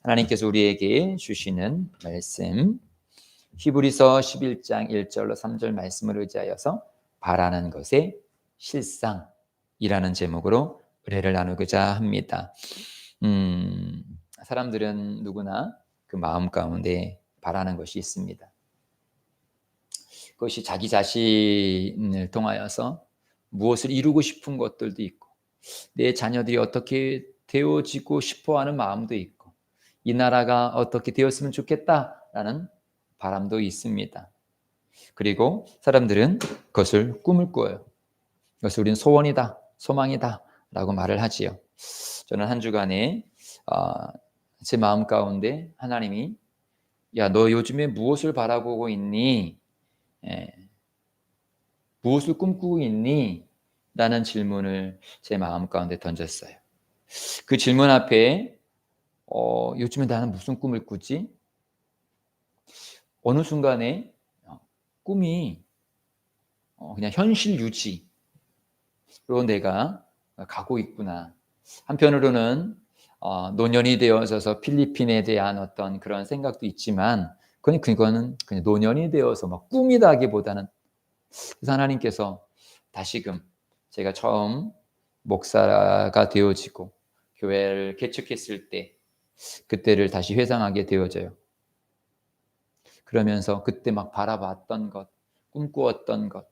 하나님께서 우리에게 주시는 말씀, 히브리서 11장 1절로 3절 말씀을 의지하여서 바라는 것의 실상이라는 제목으로 은혜를 나누고자 합니다. 사람들은 누구나 그 마음 가운데 바라는 것이 있습니다. 그것이 자기 자신을 통하여서 무엇을 이루고 싶은 것들도 있고, 내 자녀들이 어떻게 되어지고 싶어하는 마음도 있고, 이 나라가 어떻게 되었으면 좋겠다라는 바람도 있습니다. 그리고 사람들은 그것을 꿈을 꿔요. 그것을 우리는 소원이다, 소망이다 라고 말을 하지요. 저는 한 주간에 제 마음 가운데 하나님이 야, 너 요즘에 무엇을 바라보고 있니? 무엇을 꿈꾸고 있니? 라는 질문을 제 마음 가운데 던졌어요. 그 질문 앞에 요즘에 나는 무슨 꿈을 꾸지? 어느 순간에 꿈이 그냥 현실 유지로 내가 가고 있구나. 한편으로는 노년이 되어서 필리핀에 대한 어떤 그런 생각도 있지만 그거는 그냥 노년이 되어서 막 꿈이다기보다는, 그래서 하나님께서 다시금 제가 처음 목사가 되어지고 교회를 개척했을 때 그때를 다시 회상하게 되어져요. 그러면서 그때 막 바라봤던 것, 꿈꾸었던 것,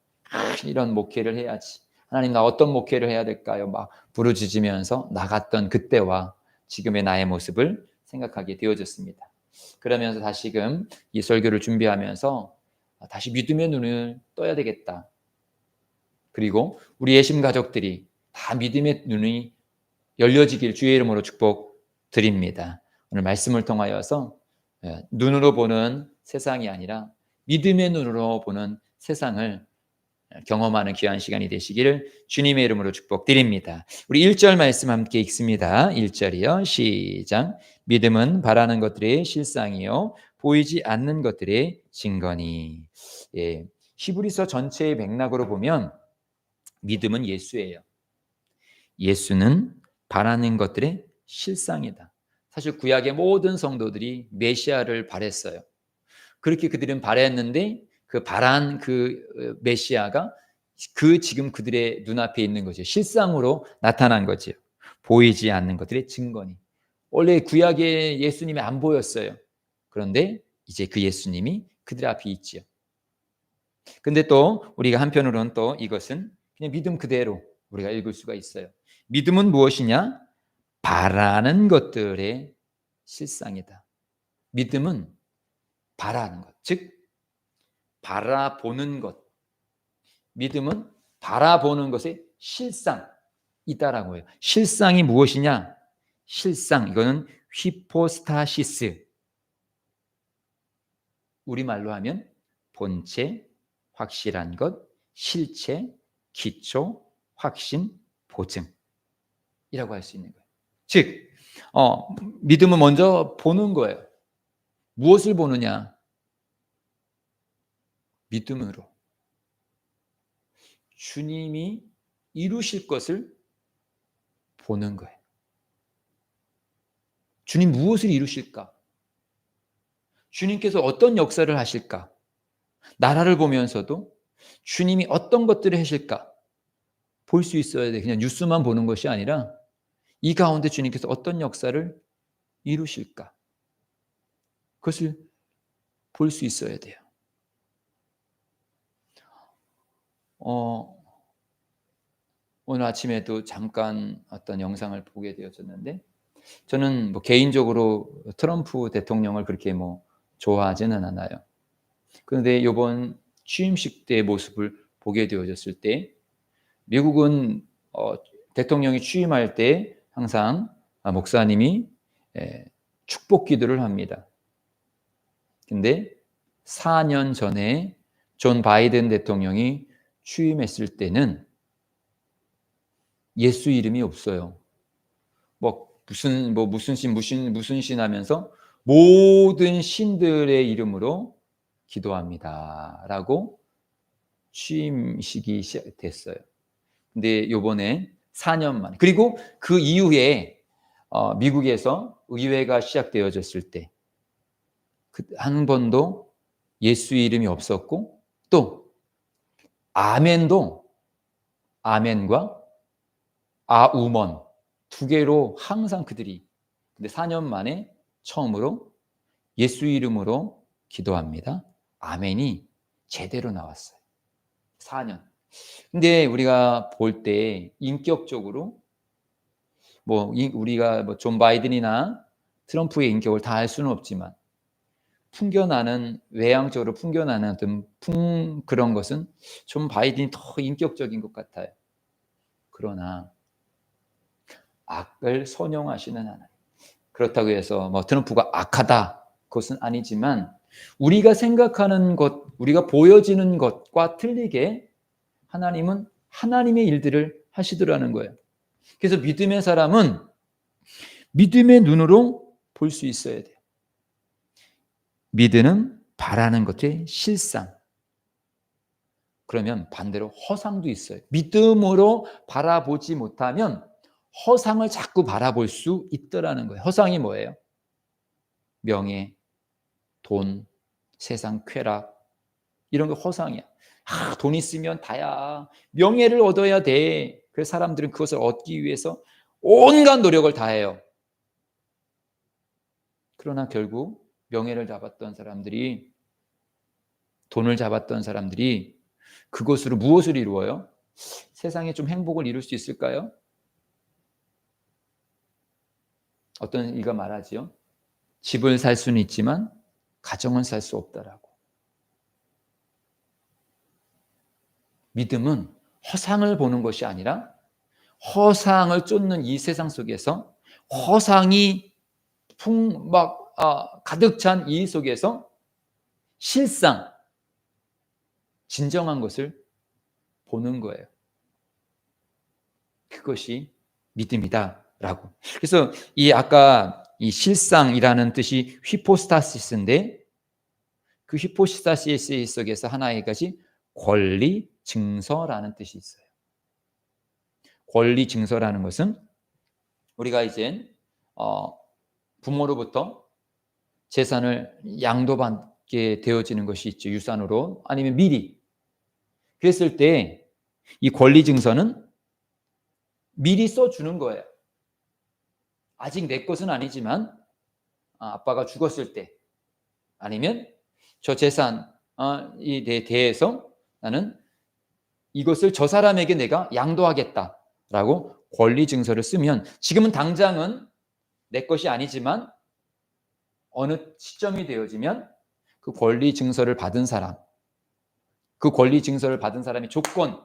이런 목회를 해야지, 하나님 나 어떤 목회를 해야 될까요? 막 부르짖으면서 나갔던 그때와 지금의 나의 모습을 생각하게 되어졌습니다. 그러면서 다시금 이 설교를 준비하면서 다시 믿음의 눈을 떠야 되겠다. 그리고 우리 예심 가족들이 다 믿음의 눈이 열려지길 주의 이름으로 축복드립니다. 오늘 말씀을 통하여서 눈으로 보는 세상이 아니라 믿음의 눈으로 보는 세상을 경험하는 귀한 시간이 되시기를 주님의 이름으로 축복드립니다. 우리 1절 말씀 함께 읽습니다. 1절이요. 시작. 믿음은 바라는 것들의 실상이요 보이지 않는 것들의 증거니. 예, 히브리서 전체의 맥락으로 보면 믿음은 예수예요. 예수는 바라는 것들의 실상이다. 사실 구약의 모든 성도들이 메시아를 바랬어요. 그렇게 그들은 바랬는데 그 바란 그 메시아가 지금 그들의 눈앞에 있는 거죠. 실상으로 나타난 거죠. 보이지 않는 것들의 증거니. 원래 구약의 예수님이 안 보였어요. 그런데 이제 그 예수님이 그들 앞에 있지요. 근데 또 우리가 한편으로는 또 이것은 그냥 믿음 그대로 우리가 읽을 수가 있어요. 믿음은 무엇이냐? 바라는 것들의 실상이다. 믿음은 바라는 것, 즉 바라보는 것. 믿음은 바라보는 것의 실상이다라고 해요. 실상이 무엇이냐? 실상, 이거는 휘포스타시스. 우리말로 하면 본체, 확실한 것, 실체, 기초, 확신, 보증이라고 할 수 있는 거예요. 즉, 믿음은 먼저 보는 거예요. 무엇을 보느냐? 믿음으로 주님이 이루실 것을 보는 거예요. 주님 무엇을 이루실까? 주님께서 어떤 역사를 하실까? 나라를 보면서도 주님이 어떤 것들을 하실까? 볼 수 있어야 돼. 그냥 뉴스만 보는 것이 아니라 이 가운데 주님께서 어떤 역사를 이루실까? 그것을 볼 수 있어야 돼요. 오늘 아침에도 잠깐 어떤 영상을 보게 되었었는데, 저는 개인적으로 트럼프 대통령을 그렇게 좋아하지는 않아요. 그런데 이번 취임식 때의 모습을 보게 되어졌을 때, 미국은 대통령이 취임할 때 항상 목사님이 축복 기도를 합니다. 근데 4년 전에 존 바이든 대통령이 취임했을 때는 예수 이름이 없어요. 무슨 신 하면서 모든 신들의 이름으로 기도합니다라고 취임식이 시작됐어요. 근데 요번에 4년 만에, 그리고 그 이후에 미국에서 의회가 시작되어졌을 때 한 번도 예수 이름이 없었고, 또 아멘도 아멘과 아우먼 두 개로 항상 그들이, 근데 4년 만에 처음으로 예수 이름으로 기도합니다. 아멘이 제대로 나왔어요. 4년. 근데 우리가 볼 때 인격적으로 우리가 존 바이든이나 트럼프의 인격을 다 알 수는 없지만 외향적으로 풍겨나는 어떤 그런 것은 존 바이든이 더 인격적인 것 같아요. 그러나 악을 선용하시는 하나님. 그렇다고 해서 트럼프가 악하다, 그것은 아니지만 우리가 생각하는 것, 우리가 보여지는 것과 틀리게 하나님은 하나님의 일들을 하시더라는 거예요. 그래서 믿음의 사람은 믿음의 눈으로 볼 수 있어야 돼요. 믿음은 바라는 것의 실상. 그러면 반대로 허상도 있어요. 믿음으로 바라보지 못하면 허상을 자꾸 바라볼 수 있더라는 거예요. 허상이 뭐예요? 명예, 돈, 세상 쾌락, 이런 게 허상이야. 돈 있으면 다야. 명예를 얻어야 돼. 그래서 사람들은 그것을 얻기 위해서 온갖 노력을 다해요. 그러나 결국 명예를 잡았던 사람들이, 돈을 잡았던 사람들이 그것으로 무엇을 이루어요? 세상에 좀 행복을 이룰 수 있을까요? 어떤 이가 말하지요. 집을 살 수는 있지만 가정은 살 수 없다라고. 믿음은 허상을 보는 것이 아니라 허상을 쫓는 이 세상 속에서, 허상이 가득 찬 이 속에서 실상, 진정한 것을 보는 거예요. 그것이 믿음이다라고. 그래서 아까 이 실상이라는 뜻이 휘포스타시스인데, 그 휘포스타시스 속에서 하나의 것이 권리 증서라는 뜻이 있어요. 권리 증서라는 것은 우리가 이제 부모로부터 재산을 양도받게 되어지는 것이 있죠. 유산으로, 아니면 미리. 그랬을 때 이 권리 증서는 미리 써주는 거예요. 아직 내 것은 아니지만 아빠가 죽었을 때, 아니면 저 재산에 대해서 나는 이것을 저 사람에게 내가 양도하겠다라고 권리 증서를 쓰면, 지금은 당장은 내 것이 아니지만 어느 시점이 되어지면 그 권리 증서를 받은 사람, 그 권리 증서를 받은 사람의 조건,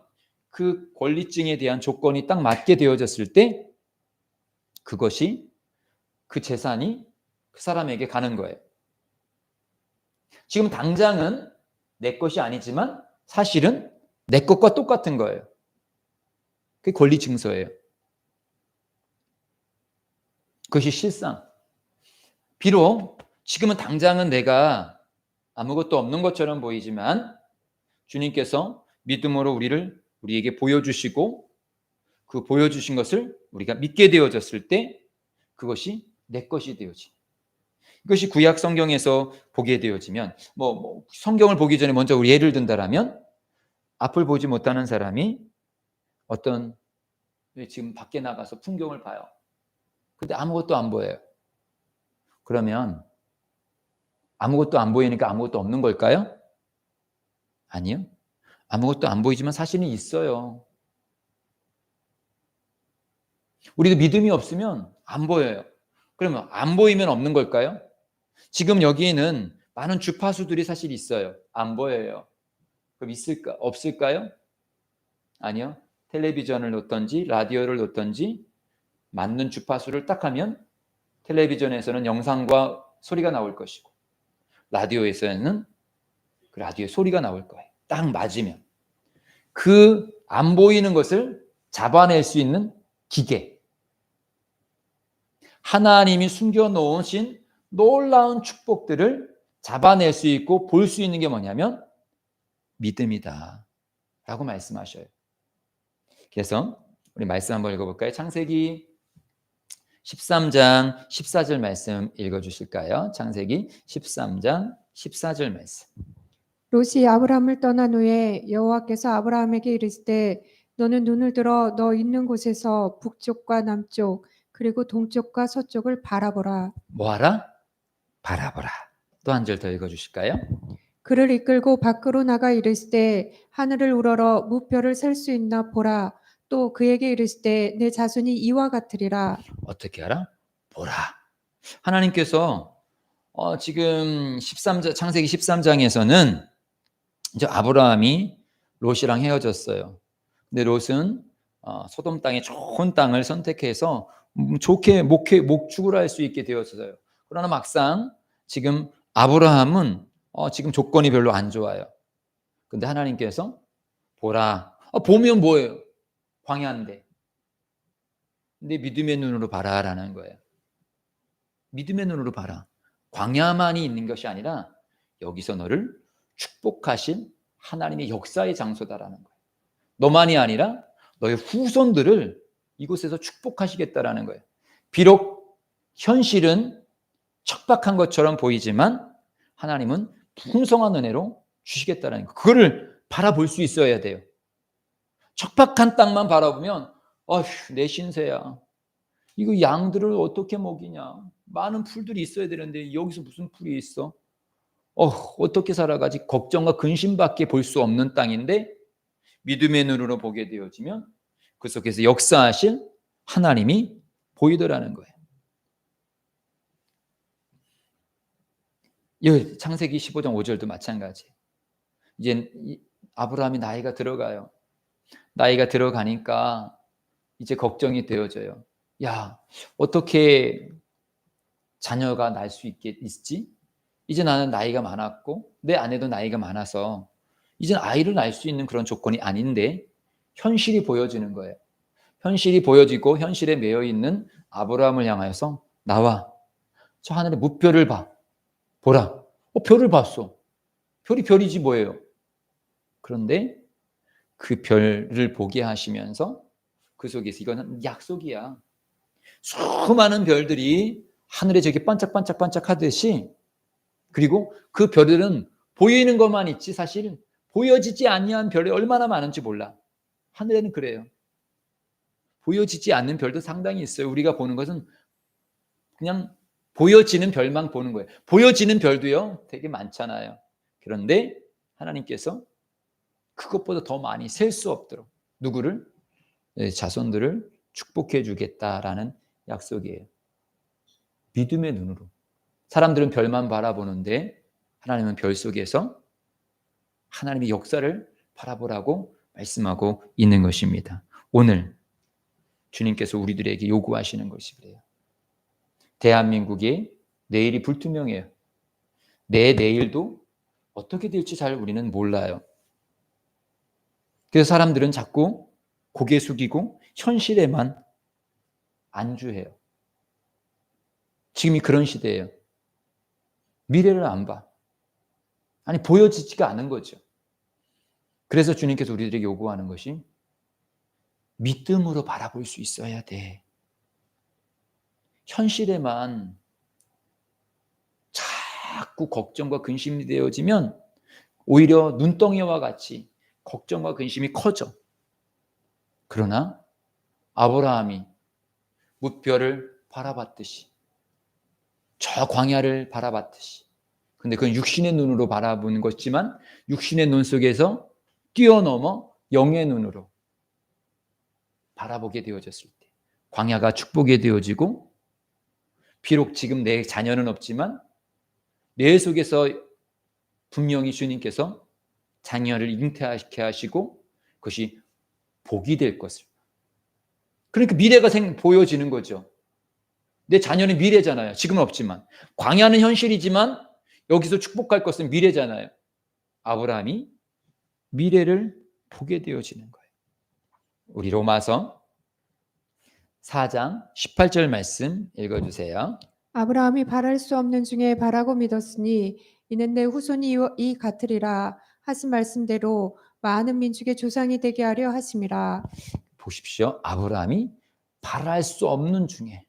그 권리증에 대한 조건이 딱 맞게 되어졌을 때 그것이, 그 재산이 그 사람에게 가는 거예요. 지금 당장은 내 것이 아니지만 사실은 내 것과 똑같은 거예요. 그게 권리 증서예요. 그것이 실상. 비록 지금은 당장은 내가 아무것도 없는 것처럼 보이지만 주님께서 믿음으로 우리에게 보여주시고, 그 보여주신 것을 우리가 믿게 되어졌을 때 그것이 내 것이 되어지. 이것이 구약 성경에서 보게 되어지면, 성경을 보기 전에 먼저 우리 예를 든다라면, 앞을 보지 못하는 사람이 지금 밖에 나가서 풍경을 봐요. 근데 아무것도 안 보여요. 그러면 아무것도 안 보이니까 아무것도 없는 걸까요? 아니요. 아무것도 안 보이지만 사실은 있어요. 우리도 믿음이 없으면 안 보여요. 그러면 안 보이면 없는 걸까요? 지금 여기에는 많은 주파수들이 사실 있어요. 안 보여요. 그럼 없을까요? 아니요. 텔레비전을 놓든지 라디오를 놓든지 맞는 주파수를 딱 하면 텔레비전에서는 영상과 소리가 나올 것이고, 라디오에서는 그 라디오의 소리가 나올 거예요. 딱 맞으면. 그 안 보이는 것을 잡아낼 수 있는 기계. 하나님이 숨겨놓으신 놀라운 축복들을 잡아낼 수 있고 볼 수 있는 게 뭐냐면 믿음이다 라고 말씀하셔요. 그래서 우리 말씀 한번 읽어볼까요? 창세기 13장 14절 말씀 읽어주실까요? 창세기 13장 14절 말씀. 롯이 아브라함을 떠난 후에 여호와께서 아브라함에게 이르시되 너는 눈을 들어 너 있는 곳에서 북쪽과 남쪽 그리고 동쪽과 서쪽을 바라보라. 뭐하라? 바라보라. 또 한 절 더 읽어주실까요? 그를 이끌고 밖으로 나가 이르시되 하늘을 우러러 무별을 셀 수 있나 보라. 또 그에게 이르시되 내 자손이 이와 같으리라. 어떻게 하라? 보라. 하나님께서 지금 13장, 창세기 13장에서는 이제 아브라함이 롯이랑 헤어졌어요. 근데 롯은 소돔 땅의 좋은 땅을 선택해서 좋게 목축을 할 수 있게 되었어요. 그러나 막상 지금 아브라함은 지금 조건이 별로 안 좋아요. 근데 하나님께서 보라. 보면 뭐예요? 광야인데. 근데 믿음의 눈으로 봐라라는 거예요. 믿음의 눈으로 봐라. 광야만이 있는 것이 아니라 여기서 너를 축복하신 하나님의 역사의 장소다라는 거예요. 너만이 아니라 너의 후손들을 이곳에서 축복하시겠다라는 거예요. 비록 현실은 척박한 것처럼 보이지만 하나님은 풍성한 은혜로 주시겠다라는 거. 그거를 바라볼 수 있어야 돼요. 척박한 땅만 바라보면 어휴, 내 신세야. 이거 양들을 어떻게 먹이냐. 많은 풀들이 있어야 되는데 여기서 무슨 풀이 있어? 어떻게 살아가지? 걱정과 근심밖에 볼 수 없는 땅인데 믿음의 눈으로 보게 되어지면 그 속에서 역사하실 하나님이 보이더라는 거예요. 창세기 15장 5절도 마찬가지. 이제 아브라함이 나이가 들어가요. 나이가 들어가니까 이제 걱정이 되어져요. 야, 어떻게 자녀가 날 수 있지? 이제 나는 나이가 많았고 내 아내도 나이가 많아서 이제 아이를 낳을 수 있는 그런 조건이 아닌데 현실이 보여지는 거예요. 현실이 보여지고 현실에 매여 있는 아브라함을 향하여서 나와 저 하늘의 무별을 봐. 보라. 별을 봤어. 별이 별이지 뭐예요. 그런데 그 별을 보게 하시면서 그 속에서 이거는 약속이야. 수많은 별들이 하늘에 저기 반짝반짝반짝 하듯이 그리고 그 별들은 보이는 것만 있지 사실 보여지지 아니한 별이 얼마나 많은지 몰라. 하늘에는 그래요. 보여지지 않는 별도 상당히 있어요. 우리가 보는 것은 그냥 보여지는 별만 보는 거예요. 보여지는 별도요 되게 많잖아요. 그런데 하나님께서 그것보다 더 많이 셀 수 없도록 누구를? 자손들을 축복해 주겠다라는 약속이에요. 믿음의 눈으로. 사람들은 별만 바라보는데 하나님은 별 속에서 하나님의 역사를 바라보라고 말씀하고 있는 것입니다. 오늘 주님께서 우리들에게 요구하시는 것이 그래요. 대한민국의 내일이 불투명해요. 내 내일도 어떻게 될지 잘 우리는 몰라요. 그래서 사람들은 자꾸 고개 숙이고 현실에만 안주해요. 지금이 그런 시대예요. 미래를 안 봐. 아니 보여지지가 않은 거죠. 그래서 주님께서 우리들에게 요구하는 것이 믿음으로 바라볼 수 있어야 돼. 현실에만 자꾸 걱정과 근심이 되어지면 오히려 눈덩이와 같이 걱정과 근심이 커져. 그러나 아브라함이 무별을 바라봤듯이 저 광야를 바라봤듯이 근데 그건 육신의 눈으로 바라보는 것이지만 육신의 눈 속에서 뛰어넘어 영의 눈으로 바라보게 되어졌을 때 광야가 축복이 되어지고 비록 지금 내 자녀는 없지만 내 속에서 분명히 주님께서 자녀를 잉태하게 하시고 그것이 복이 될 것을 그러니까 미래가 보여지는 거죠. 내 자녀는 미래잖아요. 지금은 없지만 광야는 현실이지만 여기서 축복할 것은 미래잖아요. 아브라함이 미래를 보게 되어지는 거예요. 우리 로마서 4장 18절 말씀 읽어주세요. 아브라함이 바랄 수 없는 중에 바라고 믿었으니 이는 내 후손이 이 같으리라 하신 말씀대로 많은 민족의 조상이 되게 하려 하심이라. 보십시오. 아브라함이 바랄 수 없는 중에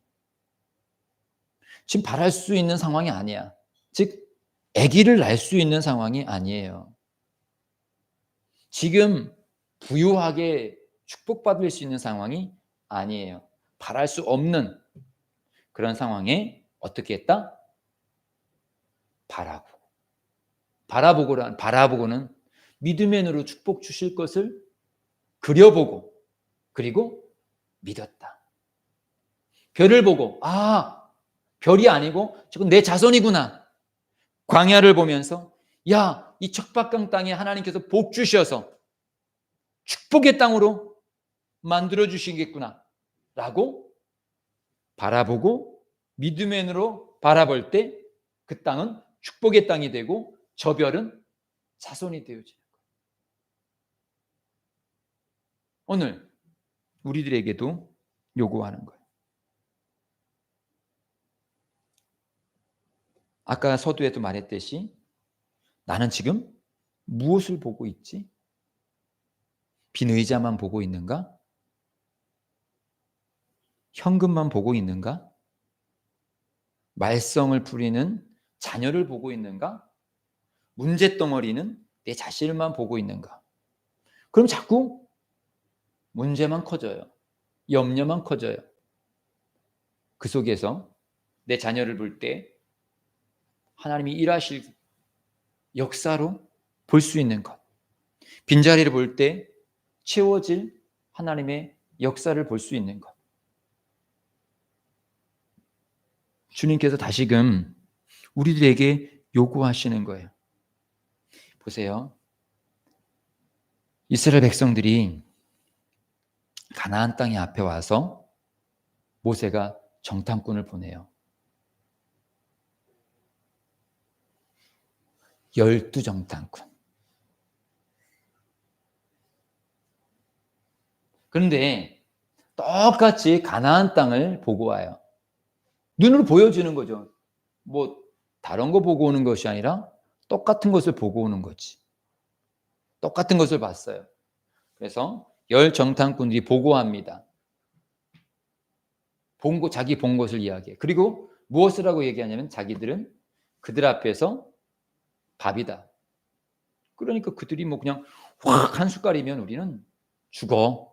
지금 바랄 수 있는 상황이 아니야. 즉 아기를 낳을 수 있는 상황이 아니에요. 지금 부유하게 축복받을 수 있는 상황이 아니에요. 바랄 수 없는 그런 상황에 어떻게 했다? 바라보고는 믿음의 눈으로 축복 주실 것을 그려보고 그리고 믿었다. 별을 보고 별이 아니고 지금 내 자손이구나. 광야를 보면서 이 척박한 땅에 하나님께서 복 주셔서 축복의 땅으로 만들어 주시겠구나 라고 바라보고 믿음의 눈으로 바라볼 때 그 땅은 축복의 땅이 되고 저 별은 자손이 되어지는 거예요. 오늘 우리들에게도 요구하는 거예요. 아까 서두에도 말했듯이 나는 지금 무엇을 보고 있지? 빈 의자만 보고 있는가? 현금만 보고 있는가? 말썽을 부리는 자녀를 보고 있는가? 문제덩어리는 내 자신만 보고 있는가? 그럼 자꾸 문제만 커져요. 염려만 커져요. 그 속에서 내 자녀를 볼 때 하나님이 일하실 역사로 볼 수 있는 것, 빈자리를 볼 때 채워질 하나님의 역사를 볼 수 있는 것. 주님께서 다시금 우리들에게 요구하시는 거예요. 보세요. 이스라엘 백성들이 가나안 땅에 앞에 와서 모세가 정탐꾼을 보내요. 12정탐꾼. 그런데 똑같이 가나안 땅을 보고 와요. 눈으로 보여주는 거죠. 다른 거 보고 오는 것이 아니라 똑같은 것을 보고 오는 거지. 똑같은 것을 봤어요. 그래서 10정탐꾼들이 보고합니다. 자기 본 것을 이야기해. 그리고 무엇을 하고 얘기하냐면 자기들은 그들 앞에서 밥이다. 그러니까 그들이 그냥 확 한 숟갈이면 우리는 죽어.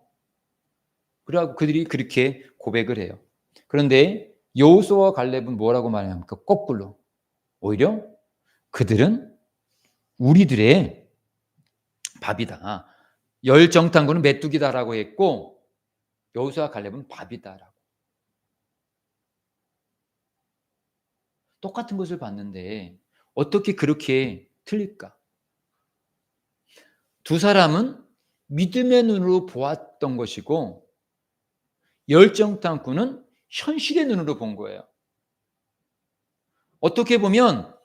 그래갖고 그들이 그렇게 고백을 해요. 그런데 여호수아와 갈렙은 뭐라고 말합니까? 거꾸로. 오히려 그들은 우리들의 밥이다. 10정탐꾼은 메뚜기다라고 했고 여호수아와 갈렙은 밥이다라고. 똑같은 것을 봤는데 어떻게 그렇게 틀릴까? 두 사람은 믿음의 눈으로 보았던 것이고 10정탐꾼은 현실의 눈으로 본 거예요. 어떻게 보면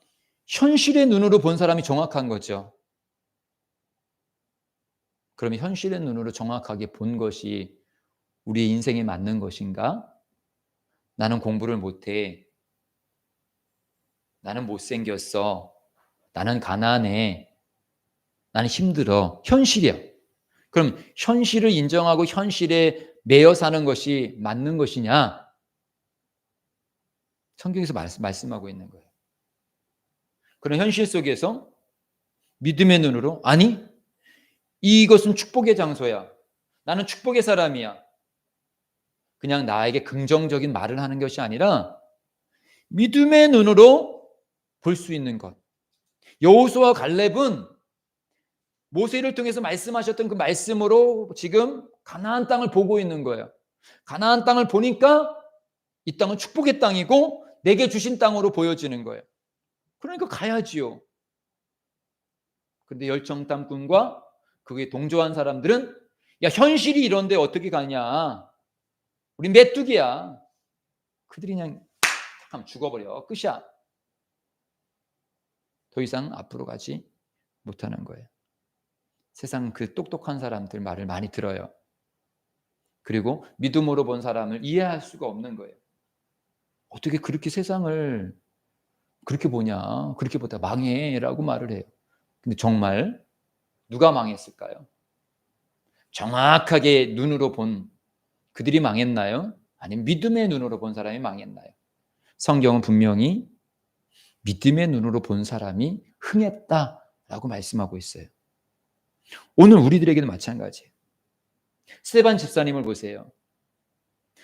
현실의 눈으로 본 사람이 정확한 거죠. 그러면 현실의 눈으로 정확하게 본 것이 우리의 인생에 맞는 것인가? 나는 공부를 못해. 나는 못생겼어. 나는 가난해. 나는 힘들어. 현실이야. 그럼 현실을 인정하고 현실에 매여 사는 것이 맞는 것이냐? 성경에서 말씀하고 있는 거예요. 그런 현실 속에서 믿음의 눈으로 아니, 이것은 축복의 장소야. 나는 축복의 사람이야. 그냥 나에게 긍정적인 말을 하는 것이 아니라 믿음의 눈으로 볼 수 있는 것. 여호수아와 갈렙은 모세를 통해서 말씀하셨던 그 말씀으로 지금 가나안 땅을 보고 있는 거예요. 가나안 땅을 보니까 이 땅은 축복의 땅이고 내게 주신 땅으로 보여지는 거예요. 그러니까 가야지요. 그런데 열정탐꾼과 그게 동조한 사람들은 야, 현실이 이런데 어떻게 가냐. 우린 메뚜기야. 그들이 그냥 탁 죽어버려. 끝이야. 더 이상 앞으로 가지 못하는 거예요. 세상 그 똑똑한 사람들 말을 많이 들어요. 그리고 믿음으로 본 사람을 이해할 수가 없는 거예요. 어떻게 그렇게 세상을 그렇게 보냐. 그렇게 보다 망해라고 말을 해요. 근데 정말 누가 망했을까요? 정확하게 눈으로 본 그들이 망했나요? 아니면 믿음의 눈으로 본 사람이 망했나요? 성경은 분명히 믿음의 눈으로 본 사람이 흥했다라고 말씀하고 있어요. 오늘 우리들에게도 마찬가지예요. 스데반 집사님을 보세요.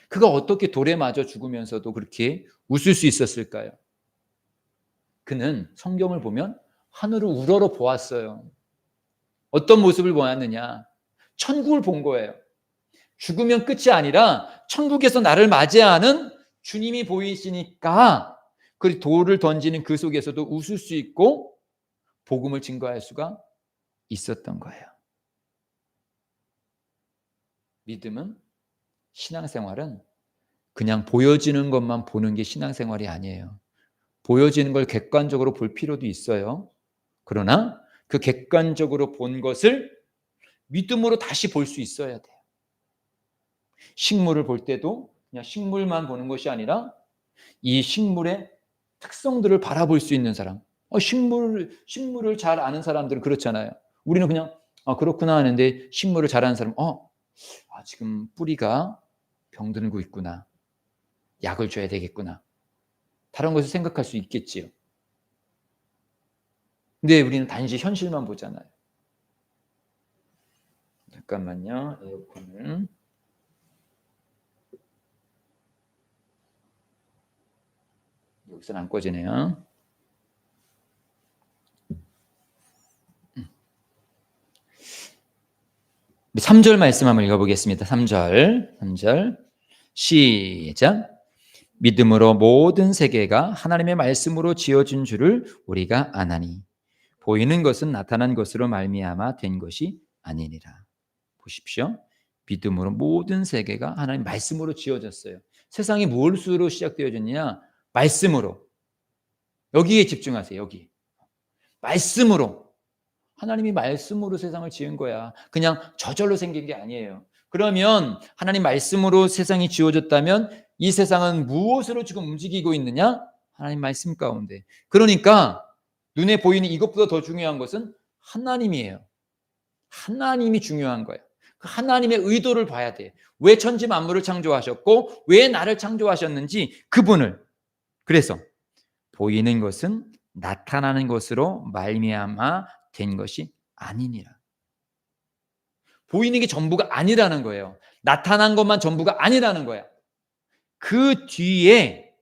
그가 어떻게 돌에 맞아 죽으면서도 그렇게 웃을 수 있었을까요? 그는 성경을 보면 하늘을 우러러 보았어요. 어떤 모습을 보았느냐? 천국을 본 거예요. 죽으면 끝이 아니라 천국에서 나를 맞이하는 주님이 보이시니까 그 돌을 던지는 그 속에서도 웃을 수 있고 복음을 증거할 수가 있었던 거예요. 믿음은, 신앙생활은 그냥 보여지는 것만 보는 게 신앙생활이 아니에요. 보여지는 걸 객관적으로 볼 필요도 있어요. 그러나 그 객관적으로 본 것을 믿음으로 다시 볼 수 있어야 돼요. 식물을 볼 때도 그냥 식물만 보는 것이 아니라 이 식물의 특성들을 바라볼 수 있는 사람. 식물을 잘 아는 사람들은 그렇잖아요. 우리는 그냥 그렇구나 하는데 식물을 잘 아는 사람은 지금 뿌리가 병들고 있구나. 약을 줘야 되겠구나. 다른 것을 생각할 수 있겠지요. 근데 우리는 단지 현실만 보잖아요. 잠깐만요. 에어컨을. 여기서는 안 꺼지네요. 3절 말씀 한번 읽어보겠습니다. 3절 시작. 믿음으로 모든 세계가 하나님의 말씀으로 지어진 줄을 우리가 아나니 보이는 것은 나타난 것으로 말미암아 된 것이 아니니라. 보십시오. 믿음으로 모든 세계가 하나님 말씀으로 지어졌어요. 세상이 무엇으로 시작되어졌느냐? 말씀으로. 여기에 집중하세요. 여기. 말씀으로. 하나님이 말씀으로 세상을 지은 거야. 그냥 저절로 생긴 게 아니에요. 그러면 하나님 말씀으로 세상이 지어졌다면 이 세상은 무엇으로 지금 움직이고 있느냐? 하나님 말씀 가운데. 그러니까 눈에 보이는 이것보다 더 중요한 것은 하나님이에요. 하나님이 중요한 거예요. 그 하나님의 의도를 봐야 돼. 왜 천지 만물을 창조하셨고 왜 나를 창조하셨는지 그분을. 그래서 보이는 것은 나타나는 것으로 말미암아 된 것이 아니니라. 보이는 게 전부가 아니라는 거예요. 나타난 것만 전부가 아니라는 거야. 그 뒤에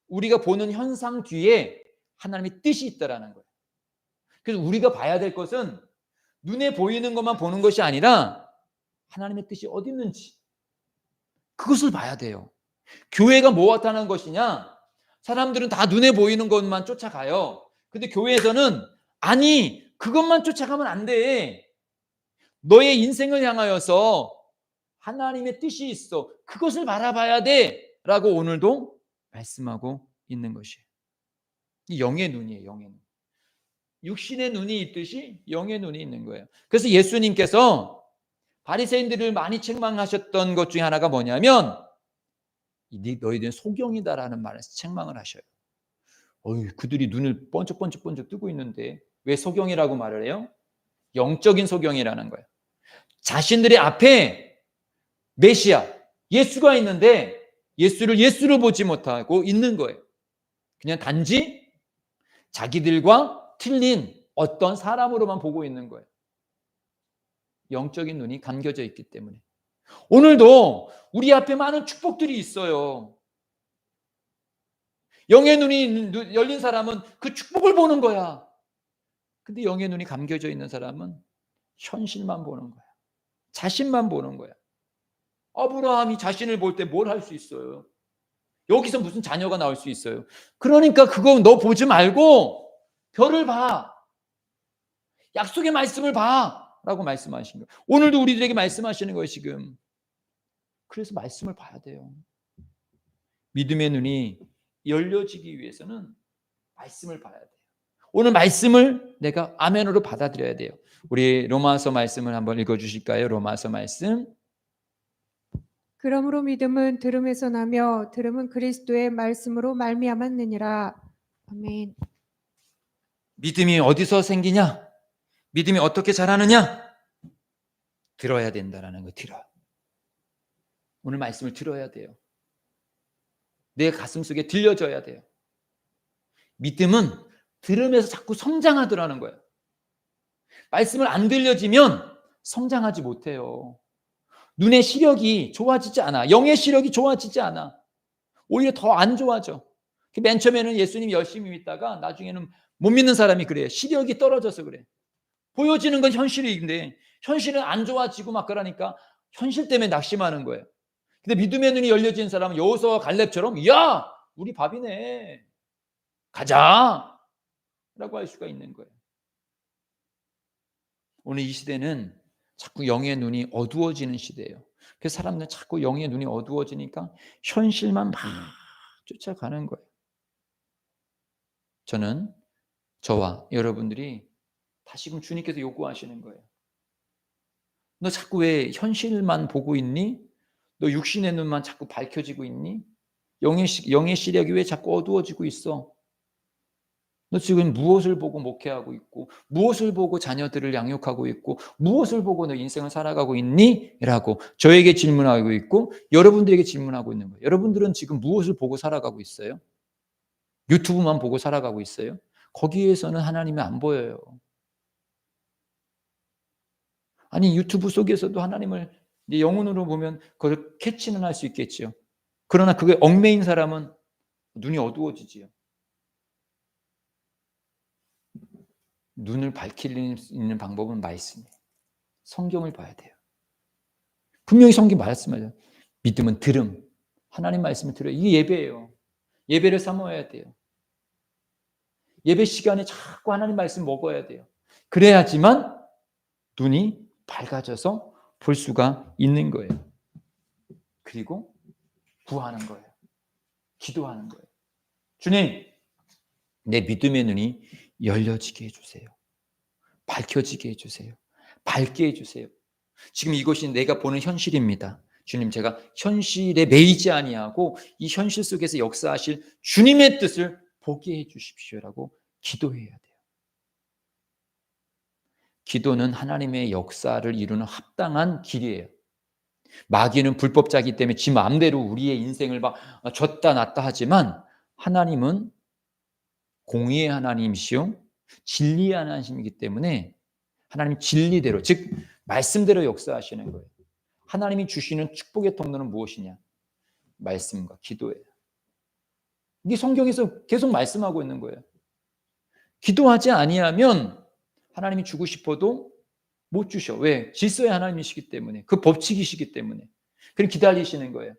우리가 보는 현상 뒤에 하나님의 뜻이 있다라는 거예요. 그래서 우리가 봐야 될 것은 눈에 보이는 것만 보는 것이 아니라 하나님의 뜻이 어디 있는지 그것을 봐야 돼요. 교회가 뭐가 타는 것이냐? 사람들은 다 눈에 보이는 것만 쫓아가요. 근데 교회에서는 아니 그것만 쫓아가면 안 돼. 너의 인생을 향하여서 하나님의 뜻이 있어. 그것을 바라봐야 돼. 라고 오늘도 말씀하고 있는 것이에요. 이 영의 눈이에요. 영의 눈. 육신의 눈이 있듯이 영의 눈이 있는 거예요. 그래서 예수님께서 바리새인들을 많이 책망하셨던 것 중에 하나가 뭐냐면 너희들은 소경이다라는 말에서 책망을 하셔요. 그들이 눈을 번쩍번쩍 뜨고 있는데 왜 소경이라고 말을 해요? 영적인 소경이라는 거예요. 자신들의 앞에 메시아, 예수가 있는데 예수를 예수로 보지 못하고 있는 거예요. 그냥 단지 자기들과 틀린 어떤 사람으로만 보고 있는 거예요. 영적인 눈이 감겨져 있기 때문에. 오늘도 우리 앞에 많은 축복들이 있어요. 영의 눈이 열린 사람은 그 축복을 보는 거야. 근데 영의 눈이 감겨져 있는 사람은 현실만 보는 거야. 자신만 보는 거야. 아브라함이 자신을 볼 때 뭘 할 수 있어요? 여기서 무슨 자녀가 나올 수 있어요? 그러니까 그거 너 보지 말고 별을 봐. 약속의 말씀을 봐. 라고 말씀하신 거예요. 오늘도 우리들에게 말씀하시는 거예요, 지금. 그래서 말씀을 봐야 돼요. 믿음의 눈이 열려지기 위해서는 말씀을 봐야 돼요. 오늘 말씀을 내가 아멘으로 받아들여야 돼요. 우리 로마서 말씀을 한번 읽어주실까요? 로마서 말씀. 그러므로 믿음은 들음에서 나며 들음은 그리스도의 말씀으로 말미암았느니라. 아멘. 믿음이 어디서 생기냐? 믿음이 어떻게 자라느냐? 들어야 된다라는 거. 들어. 오늘 말씀을 들어야 돼요. 내 가슴 속에 들려져야 돼요. 믿음은 들으면서 자꾸 성장하더라는 거예요. 말씀을 안 들려지면 성장하지 못해요. 눈의 시력이 좋아지지 않아. 영의 시력이 좋아지지 않아. 오히려 더 안 좋아져. 맨 처음에는 예수님 열심히 믿다가 나중에는 못 믿는 사람이 그래요. 시력이 떨어져서 그래. 보여지는 건 현실인데 현실은 안 좋아지고 막 그러니까 현실 때문에 낙심하는 거예요. 근데 믿음의 눈이 열려진 사람은 여호수아와 갈렙처럼 야 우리 밥이네 가자 라고 할 수가 있는 거예요. 오늘 이 시대는 자꾸 영의 눈이 어두워지는 시대예요. 그래서 사람들은 자꾸 영의 눈이 어두워지니까 현실만 막 쫓아가는 거예요. 저는 저와 여러분들이 다시금 주님께서 요구하시는 거예요. 너 자꾸 왜 현실만 보고 있니? 너 육신의 눈만 자꾸 밝혀지고 있니? 영의 시력이 왜 자꾸 어두워지고 있어? 너 지금 무엇을 보고 목회하고 있고 무엇을 보고 자녀들을 양육하고 있고 무엇을 보고 너 인생을 살아가고 있니? 라고 저에게 질문하고 있고 여러분들에게 질문하고 있는 거예요. 여러분들은 지금 무엇을 보고 살아가고 있어요? 유튜브만 보고 살아가고 있어요? 거기에서는 하나님이 안 보여요. 아니 유튜브 속에서도 하나님을 영혼으로 보면 그걸 캐치는 할 수 있겠지요. 그러나 그게 얽매인 사람은 눈이 어두워지지요. 눈을 밝힐 수 있는 방법은 말씀이에요. 성경을 봐야 돼요. 분명히 성경 말씀하죠. 믿음은 들음. 하나님 말씀을 들어요. 이게 예배예요. 예배를 사모해야 돼요. 예배 시간에 자꾸 하나님 말씀 먹어야 돼요. 그래야지만 눈이 밝아져서 볼 수가 있는 거예요. 그리고 구하는 거예요. 기도하는 거예요. 주님, 내 믿음의 눈이 열려지게 해주세요. 밝혀지게 해주세요. 밝게 해주세요. 지금 이것이 내가 보는 현실입니다. 주님, 제가 현실에 매이지 아니하고 이 현실 속에서 역사하실 주님의 뜻을 보게 해주십시오라고 기도해야 돼요. 기도는 하나님의 역사를 이루는 합당한 길이에요. 마귀는 불법자이기 때문에 지 마음대로 우리의 인생을 막 줬다 놨다 하지만 하나님은 공의의 하나님이시요 진리의 하나님이기 때문에 하나님 진리대로 즉 말씀대로 역사하시는 거예요. 하나님이 주시는 축복의 통로는 무엇이냐? 말씀과 기도예요. 이게 성경에서 계속 말씀하고 있는 거예요. 기도하지 아니하면 하나님이 주고 싶어도 못 주셔. 왜? 질서의 하나님이시기 때문에. 그 법칙이시기 때문에. 그럼 기다리시는 거예요.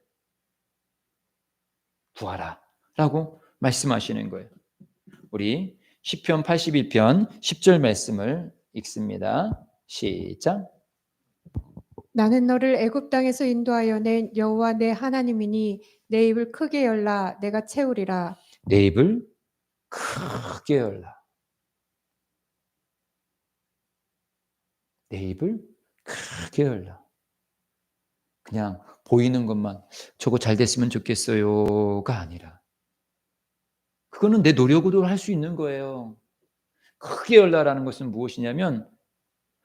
구하라 라고 말씀하시는 거예요. 우리 시편 81편 10절 말씀을 읽습니다. 시작. 나는 너를 애굽 땅에서 인도하여 낸 여호와 내 하나님이니 내 입을 크게 열라 내가 채우리라. 내 입을 크게 열라. 내 입을 크게 열라. 그냥 보이는 것만 저거 잘 됐으면 좋겠어요가 아니라 그거는 내 노력으로 할 수 있는 거예요. 크게 열라라는 것은 무엇이냐면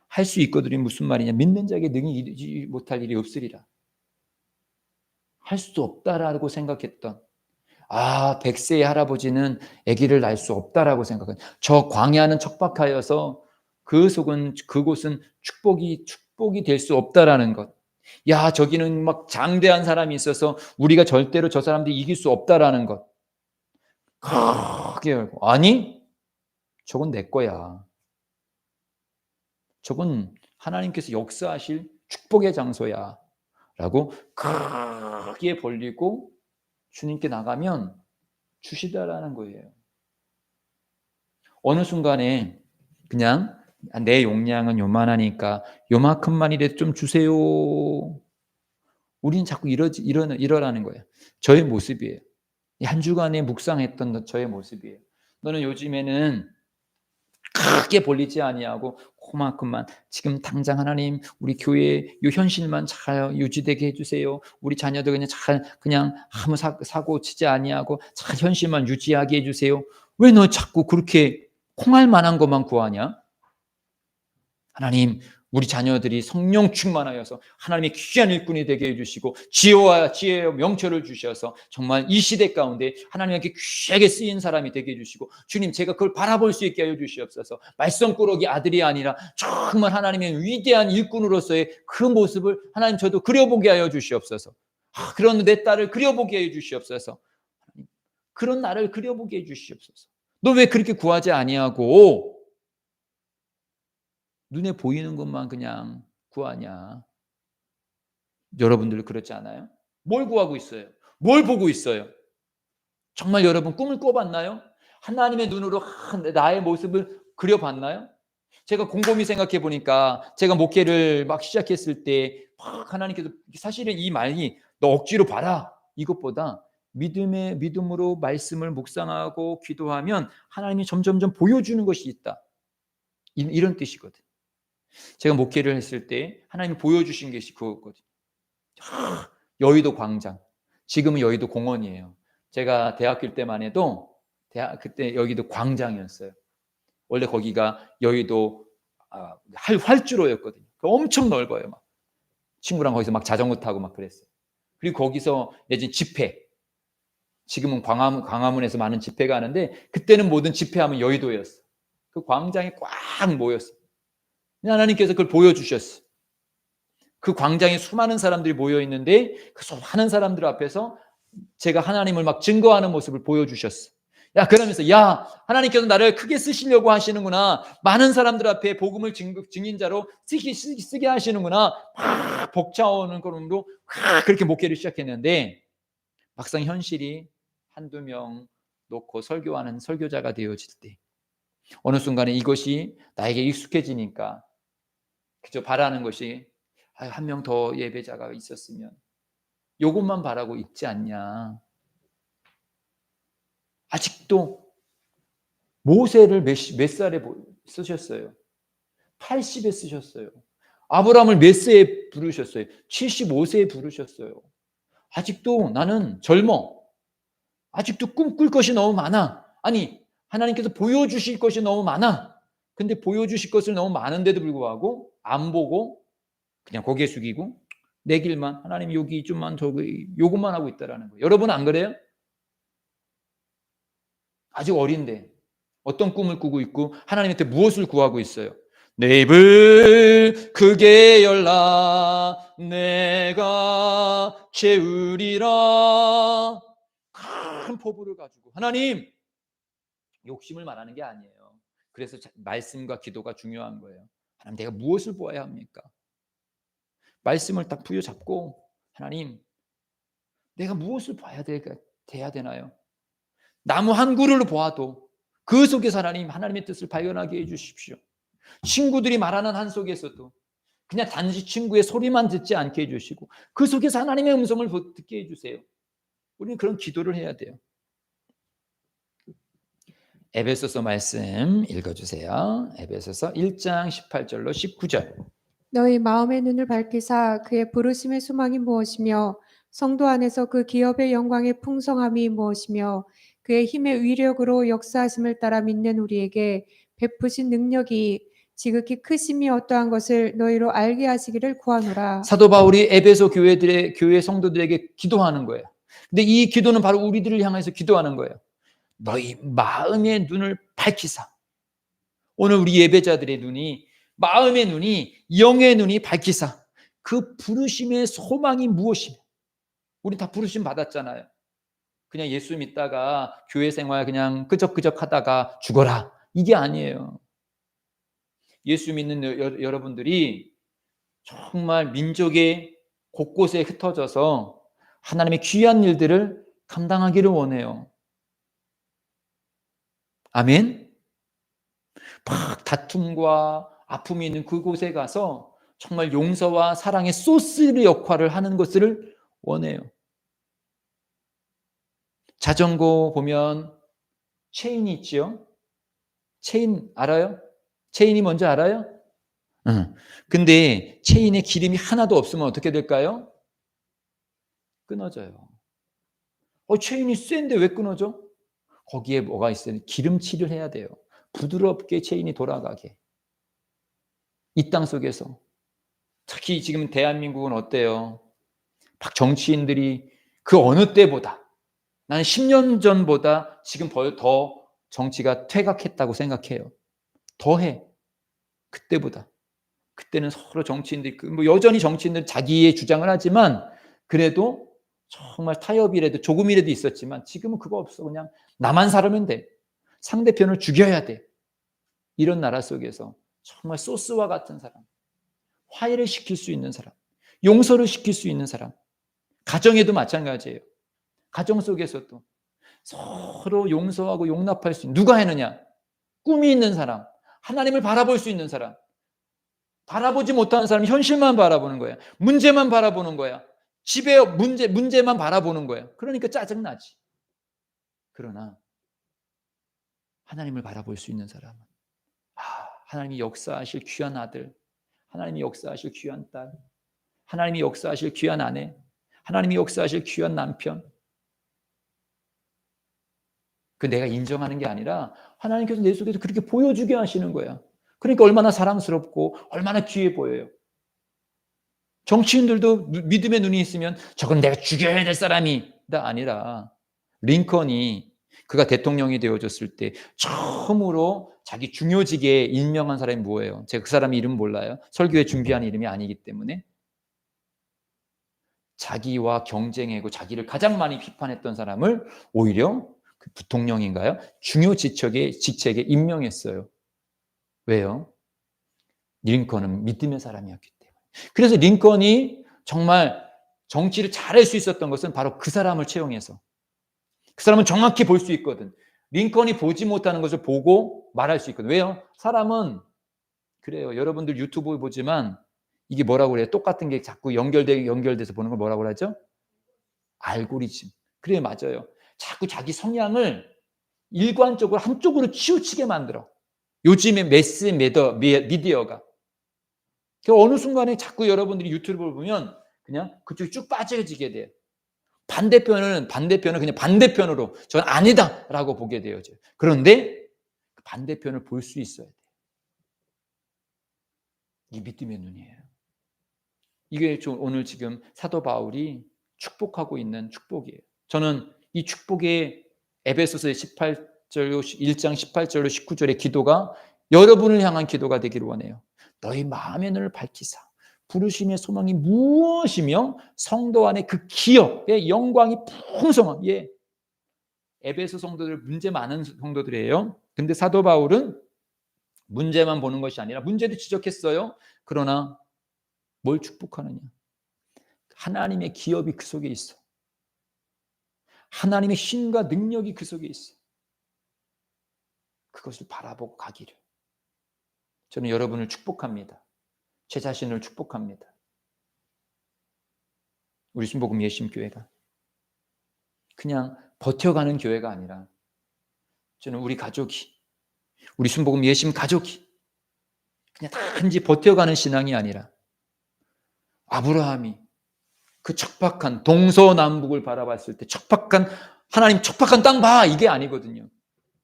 할 수 있거든요. 무슨 말이냐. 믿는 자에게 능히 이루지 못할 일이 없으리라. 할 수 없다라고 생각했던 100세의 할아버지는 아기를 낳을 수 없다라고 생각한 저 광야는 척박하여서 그곳은 축복이 될 수 없다라는 것. 야, 저기는 막 장대한 사람이 있어서 우리가 절대로 저 사람들이 이길 수 없다라는 것. 크게 열고 아니, 저건 내 거야. 저건 하나님께서 역사하실 축복의 장소야. 라고 크게 벌리고 주님께 나가면 주시다라는 거예요. 어느 순간에 그냥 내 용량은 요만하니까 요만큼만이라도 좀 주세요. 우리는 자꾸 이러라는 거예요. 저의 모습이에요. 한 주간에 묵상했던 저의 모습이에요. 너는 요즘에는 크게 벌리지 아니하고 그만큼만 지금 당장 하나님 우리 교회 이 현실만 잘 유지되게 해주세요. 우리 자녀들 그냥 아무 사고 치지 아니하고 잘 현실만 유지하게 해주세요. 왜 너 자꾸 그렇게 콩할 만한 것만 구하냐? 하나님 우리 자녀들이 성령 충만하여서 하나님의 귀한 일꾼이 되게 해주시고 지혜와 명철을 주셔서 정말 이 시대 가운데 하나님께 귀하게 쓰인 사람이 되게 해주시고 주님 제가 그걸 바라볼 수 있게 하여 주시옵소서. 말썽꾸러기 아들이 아니라 정말 하나님의 위대한 일꾼으로서의 그 모습을 하나님 저도 그려보게 하여 주시옵소서. 그런 내 딸을 그려보게 해 주시옵소서. 그런 나를 그려보게 해 주시옵소서. 너 왜 그렇게 구하지 아니하고 눈에 보이는 것만 그냥 구하냐? 여러분들 그렇지 않아요? 뭘 구하고 있어요? 뭘 보고 있어요? 정말 여러분 꿈을 꿔봤나요? 하나님의 눈으로 나의 모습을 그려봤나요? 제가 곰곰이 생각해 보니까 제가 목회를 막 시작했을 때 막 하나님께서 사실은 이 말이 너 억지로 봐라 이것보다 믿음으로 말씀을 묵상하고 기도하면 하나님이 점점점 보여주는 것이 있다. 이런 뜻이거든. 제가 목회를 했을 때 하나님이 보여주신 것이 그거거든요. 여의도 광장. 지금은 여의도 공원이에요. 제가 대학교 때만 해도 그때 여의도 광장이었어요. 원래 거기가 여의도 활주로였거든요. 엄청 넓어요. 막 친구랑 거기서 막 자전거 타고 막 그랬어요. 그리고 거기서 이제 집회. 지금은 광화문에서 많은 집회가 하는데 그때는 모든 집회하면 여의도였어. 그 광장에 꽉 모였어. 하나님께서 그걸 보여주셨어. 그 광장에 수많은 사람들이 모여 있는데 그 수많은 사람들 앞에서 제가 하나님을 막 증거하는 모습을 보여주셨어. 그러면서 하나님께서 나를 크게 쓰시려고 하시는구나. 많은 사람들 앞에 복음을 증인자로 쓰게 하시는구나. 막 벅차오는 걸음으로 그렇게 목회를 시작했는데 막상 현실이 한두 명 놓고 설교하는 설교자가 되어질 때 어느 순간에 이것이 나에게 익숙해지니까 그저 바라는 것이 한 명 더 예배자가 있었으면 이것만 바라고 있지 않냐. 아직도 모세를 몇 살에 쓰셨어요? 80에 쓰셨어요. 아브라함을 몇 세에 부르셨어요? 75세에 부르셨어요. 아직도 나는 젊어. 아직도 꿈꿀 것이 너무 많아. 아니 하나님께서 보여주실 것이 너무 많아. 근데 보여주실 것을 너무 많은데도 불구하고 안 보고 그냥 고개 숙이고 내 길만 하나님 여기 좀만 저기 요것만 하고 있다라는 거예요. 여러분 안 그래요? 아직 어린데 어떤 꿈을 꾸고 있고 하나님한테 무엇을 구하고 있어요? 내 입을 크게 열라 내가 채우리라. 큰 포부를 가지고 하나님 욕심을 말하는 게 아니에요. 그래서 말씀과 기도가 중요한 거예요. 하나님 내가 무엇을 보아야 합니까? 말씀을 딱 부여잡고 하나님 내가 무엇을 봐야 돼야 되나요? 나무 한 그루를 보아도 그 속에서 하나님의 뜻을 발견하게 해주십시오. 친구들이 말하는 한 속에서도 그냥 단지 친구의 소리만 듣지 않게 해주시고 그 속에서 하나님의 음성을 듣게 해주세요. 우리는 그런 기도를 해야 돼요. 에베소서 말씀 읽어주세요. 에베소서 1장 18절로 19절. 너희 마음의 눈을 밝히사 그의 부르심의 소망이 무엇이며 성도 안에서 그 기업의 영광의 풍성함이 무엇이며 그의 힘의 위력으로 역사하심을 따라 믿는 우리에게 베푸신 능력이 지극히 크심이 어떠한 것을 너희로 알게 하시기를 구하노라. 사도 바울이 에베소 교회 성도들에게 기도하는 거예요. 근데 이 기도는 바로 우리들을 향해서 기도하는 거예요. 너희 마음의 눈을 밝히사. 오늘 우리 예배자들의 눈이 마음의 눈이 영의 눈이 밝히사. 그 부르심의 소망이 무엇이며 우리 다 부르심 받았잖아요. 그냥 예수 믿다가 교회 생활 그냥 끄적끄적 하다가 죽어라. 이게 아니에요. 예수 믿는 여러분들이 정말 민족의 곳곳에 흩어져서 하나님의 귀한 일들을 감당하기를 원해요. 아멘? 막 다툼과 아픔이 있는 그곳에 가서 정말 용서와 사랑의 소스 역할을 하는 것을 원해요. 자전거 보면 체인이 있죠? 체인 알아요? 체인이 뭔지 알아요? 응. 근데 체인에 기름이 하나도 없으면 어떻게 될까요? 끊어져요. 체인이 센데 왜 끊어져? 거기에 뭐가 있어요? 기름칠을 해야 돼요. 부드럽게 체인이 돌아가게. 이 땅 속에서 특히 지금 대한민국은 어때요? 막 정치인들이 그 어느 때보다, 나는 10년 전보다 지금 더 정치가 퇴각했다고 생각해요. 더해. 그때보다. 그때는 서로 정치인들이 뭐 여전히 정치인들은 자기의 주장을 하지만 그래도 정말 타협이라도 조금이라도 있었지만 지금은 그거 없어. 그냥 나만 살면 돼. 상대편을 죽여야 돼. 이런 나라 속에서 정말 소스와 같은 사람, 화해를 시킬 수 있는 사람, 용서를 시킬 수 있는 사람, 가정에도 마찬가지예요. 가정 속에서도 서로 용서하고 용납할 수 있는, 누가 하느냐? 꿈이 있는 사람, 하나님을 바라볼 수 있는 사람. 바라보지 못하는 사람은 현실만 바라보는 거야. 문제만 바라보는 거야. 집에 문제만 바라보는 거야. 그러니까 짜증나지. 그러나 하나님을 바라볼 수 있는 사람은 하나님이 역사하실 귀한 아들, 하나님이 역사하실 귀한 딸, 하나님이 역사하실 귀한 아내, 하나님이 역사하실 귀한 남편. 그 내가 인정하는 게 아니라 하나님께서 내 속에서 그렇게 보여주게 하시는 거야. 그러니까 얼마나 사랑스럽고 얼마나 귀해 보여요. 정치인들도 믿음의 눈이 있으면 저건 내가 죽여야 될 사람이다 아니라, 링컨이 그가 대통령이 되어졌을 때 처음으로 자기 중요직에 임명한 사람이 뭐예요? 제가 그 사람 이름 몰라요. 설교에 준비한 이름이 아니기 때문에. 자기와 경쟁하고 자기를 가장 많이 비판했던 사람을 오히려 그 부통령인가요? 중요 직책에 임명했어요. 왜요? 링컨은 믿음의 사람이었기 때문에. 그래서 링컨이 정말 정치를 잘할 수 있었던 것은 바로 그 사람을 채용해서. 그 사람은 정확히 볼 수 있거든. 링컨이 보지 못하는 것을 보고 말할 수 있거든. 왜요? 사람은 그래요. 여러분들 유튜브 보지만 이게 뭐라고 그래요? 똑같은 게 자꾸 연결돼서 보는 걸 뭐라고 하죠? 알고리즘. 그래, 맞아요. 자꾸 자기 성향을 일관적으로 한쪽으로 치우치게 만들어. 요즘에 매스 미디어가. 어느 순간에 자꾸 여러분들이 유튜브를 보면 그냥 그쪽이 쭉 빠져지게 돼요. 반대편은 그냥 반대편으로 저는 아니다라고 보게 되어져요. 그런데 반대편을 볼 수 있어야 돼요. 이게 믿음의 눈이에요. 이게 오늘 지금 사도 바울이 축복하고 있는 축복이에요. 저는 이 축복의 에베소서의 1장 18절로 19절의 기도가 여러분을 향한 기도가 되기를 원해요. 너희 마음의 눈을 밝히사 부르심의 소망이 무엇이며 성도 안에 그 기업의 영광이 풍성함. 예. 에베소 성도들 문제 많은 성도들이에요. 근데 사도 바울은 문제만 보는 것이 아니라 문제도 지적했어요. 그러나 뭘 축복하느냐? 하나님의 기업이 그 속에 있어. 하나님의 신과 능력이 그 속에 있어. 그것을 바라보고 가기를. 저는 여러분을 축복합니다. 제 자신을 축복합니다. 우리 순복음 예심교회가 그냥 버텨가는 교회가 아니라, 저는 우리 가족이, 우리 순복음 예심 가족이 그냥 단지 버텨가는 신앙이 아니라, 아브라함이 그 척박한 동서남북을 바라봤을 때 하나님 척박한 땅 봐, 이게 아니거든요.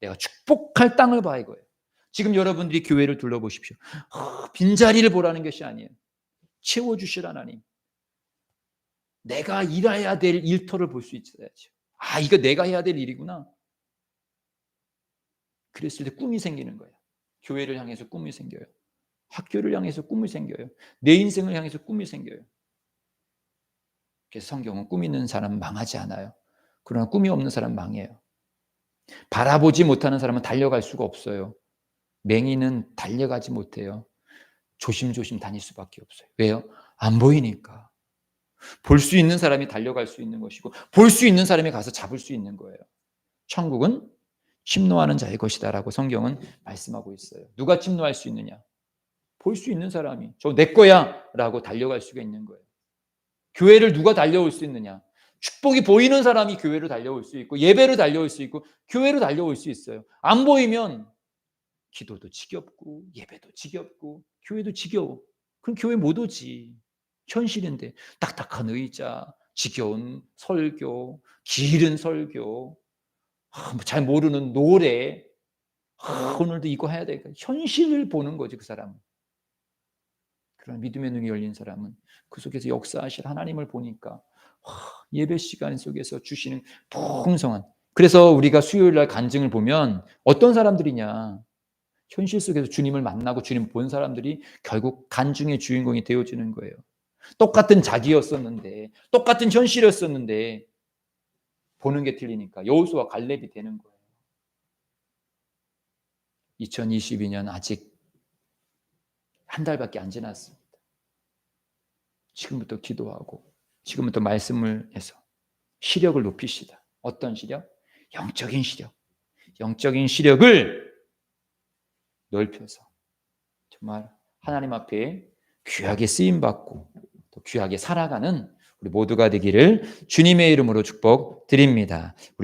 내가 축복할 땅을 봐, 이거예요. 지금 여러분들이 교회를 둘러보십시오. 빈자리를 보라는 것이 아니에요. 채워주실 하나님. 내가 일해야 될 일터를 볼 수 있어야죠. 이거 내가 해야 될 일이구나. 그랬을 때 꿈이 생기는 거예요. 교회를 향해서 꿈이 생겨요. 학교를 향해서 꿈이 생겨요. 내 인생을 향해서 꿈이 생겨요. 그래서 성경은 꿈 있는 사람은 망하지 않아요. 그러나 꿈이 없는 사람은 망해요. 바라보지 못하는 사람은 달려갈 수가 없어요. 맹인은 달려가지 못해요. 조심조심 다닐 수밖에 없어요. 왜요? 안 보이니까. 볼 수 있는 사람이 달려갈 수 있는 것이고, 볼 수 있는 사람이 가서 잡을 수 있는 거예요. 천국은 침노하는 자의 것이다라고 성경은 말씀하고 있어요. 누가 침노할 수 있느냐? 볼 수 있는 사람이, 저 내 거야 라고 달려갈 수가 있는 거예요. 교회를 누가 달려올 수 있느냐? 축복이 보이는 사람이 교회로 달려올 수 있고, 예배로 달려올 수 있고, 교회로 달려올 수 있어요. 안 보이면 기도도 지겹고, 예배도 지겹고, 교회도 지겨워. 그럼 교회 못 오지. 현실인데. 딱딱한 의자, 지겨운 설교, 길은 설교, 잘 모르는 노래, 오늘도 이거 해야 돼. 현실을 보는 거지, 그 사람은. 그런 믿음의 눈이 열린 사람은 그 속에서 역사하실 하나님을 보니까 예배 시간 속에서 주시는 풍성한, 그래서 우리가 수요일 날 간증을 보면 어떤 사람들이냐, 현실 속에서 주님을 만나고 주님 본 사람들이 결국 간증의 주인공이 되어지는 거예요. 똑같은 자기였었는데, 똑같은 현실이었었는데 보는 게 틀리니까 여호수아와 갈렙이 되는 거예요. 2022년 아직 한 달밖에 안 지났습니다. 지금부터 기도하고 지금부터 말씀을 해서 시력을 높이시다. 어떤 시력? 영적인 시력. 영적인 시력을 넓혀서 정말 하나님 앞에 귀하게 쓰임받고 또 귀하게 살아가는 우리 모두가 되기를 주님의 이름으로 축복드립니다. 우리